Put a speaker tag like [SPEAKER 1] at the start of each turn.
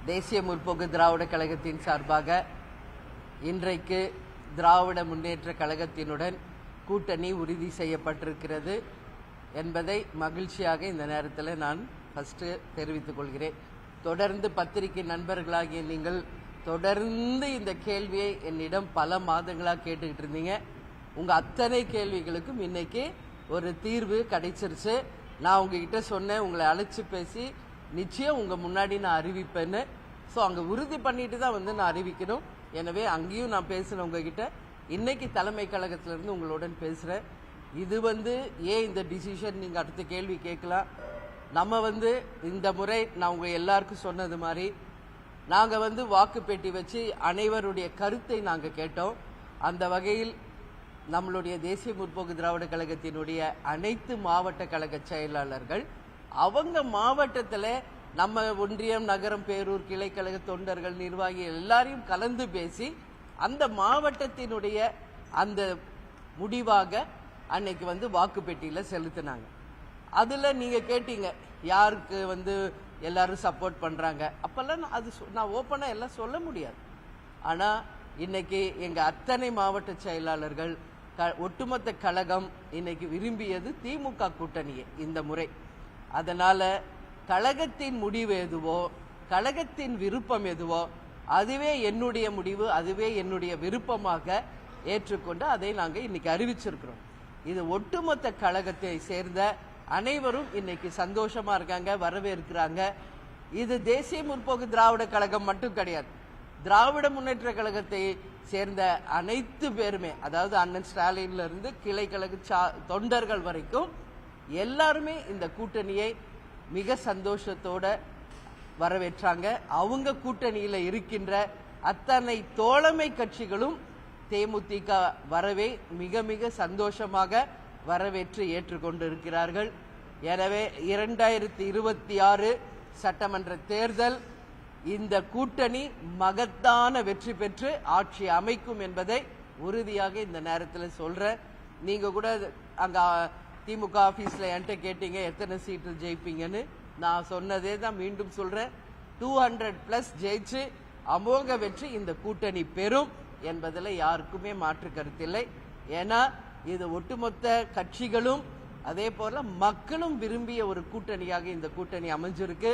[SPEAKER 1] தேசிய முற்போக்கு திராவிட கழகத்தின் சார்பாக இன்றைக்கு திராவிட முன்னேற்ற கழகத்தினுடன் கூட்டணி உறுதி செய்யப்பட்டிருக்கிறது என்பதை மகிழ்ச்சியாக இந்த நேரத்தில் நான் ஃபர்ஸ்ட் தெரிவித்துக் கொள்கிறேன். தொடர்ந்து பத்திரிகை நண்பர்களாகிய நீங்கள் தொடர்ந்து இந்த கேள்வியை என்னிடம் பல மாதங்களாக கேட்டுக்கிட்டு இருந்தீங்க. உங்கள் அத்தனை கேள்விகளுக்கும் இன்னைக்கு ஒரு தீர்வு கிடைச்சிருச்சு. நான் உங்ககிட்ட சொன்னேன், உங்களை அழைச்சி பேசி நிச்சயம் உங்கள் முன்னாடி நான் அறிவிப்பேன்னு. ஸோ அங்கே உறுதி பண்ணிட்டு தான் நான் அறிவிக்கணும். எனவே அங்கேயும் நான் பேசினேன் உங்ககிட்ட. இன்னைக்கு தலைமை கழகத்திலிருந்து உங்களுடன் பேசுகிறேன். இது ஏன் இந்த டிசிஷன் நீங்கள் அடுத்த கேள்வி கேட்கலாம். நம்ம இந்த முறை நான் உங்கள் எல்லாருக்கும் சொன்னது மாதிரி நாங்கள் வாக்கு பெட்டி வச்சு அனைவருடைய கருத்தை நாங்கள் கேட்டோம். அந்த வகையில் நம்மளுடைய தேசிய முற்போக்கு திராவிட கழகத்தினுடைய அனைத்து மாவட்ட கழக செயலாளர்கள் அவங்க மாவட்டத்தில் நம்ம ஒன்றியம், நகரம், பேரூர், கிளைக்கழக தொண்டர்கள், நிர்வாகிகள் எல்லாரையும் கலந்து பேசி அந்த மாவட்டத்தினுடைய அந்த முடிவாக அன்னைக்கு வாக்கு பெட்டியில் செலுத்தினாங்க. அதில் நீங்கள் கேட்டீங்க யாருக்கு எல்லாரும் சப்போர்ட் பண்ணுறாங்க. அப்போல்லாம் அது நான் ஓப்பனாக எல்லாம் சொல்ல முடியாது. ஆனால் இன்னைக்கு எங்கள் அத்தனை மாவட்ட செயலாளர்கள் ஒட்டுமொத்த கழகம் இன்னைக்கு விரும்பியது திமுக கூட்டணியே இந்த முறை. அதனால கழகத்தின் முடிவு எதுவோ, கழகத்தின் விருப்பம் எதுவோ அதுவே என்னுடைய முடிவு, அதுவே என்னுடைய விருப்பமாக ஏற்றுக்கொண்டு அதை நாங்கள் இன்னைக்கு அறிவிச்சிருக்கிறோம். இது ஒட்டுமொத்த கழகத்தை சேர்ந்த அனைவரும் இன்னைக்கு சந்தோஷமா இருக்காங்க, வரவேற்கிறாங்க. இது தேசிய முற்போக்கு திராவிட கழகம் மட்டும் கிடையாது, திராவிட முன்னேற்ற கழகத்தை சேர்ந்த அனைத்து பேருமே, அதாவது அண்ணன் ஸ்டாலின்ல இருந்து கிளை கழக தொண்டர்கள் வரைக்கும் எல்லாருமே இந்த கூட்டணியை மிக சந்தோஷத்தோட வரவேற்றாங்க. அவங்க கூட்டணியில இருக்கின்ற அத்தனை தோழமை கட்சிகளும் தேமுதிக வரவே மிக மிக சந்தோஷமாக வரவேற்று ஏற்றுக்கொண்டு இருக்கிறார்கள். எனவே 2026 சட்டமன்ற தேர்தல் இந்த கூட்டணி மகத்தான வெற்றி பெற்று ஆட்சி அமைக்கும் என்பதை உறுதியாக இந்த நேரத்தில் சொல்றேன். நீங்க கூட அங்க திமுக ஆபீஸ்ல என்கிட்ட கேட்டீங்க எத்தனை சீட்டு ஜெயிப்பீங்கன்னு. நான் சொன்னதே தான் மீண்டும் சொல்றேன், 200+ ஜெயிச்சு அமோக வெற்றி இந்த கூட்டணி பெறும் என்பதில் யாருக்குமே மாற்று கருத்தில்லை. ஏன்னா இது ஒட்டுமொத்த கட்சிகளும் அதே போல மக்களும் விரும்பிய ஒரு கூட்டணியாக இந்த கூட்டணி அமைஞ்சிருக்கு.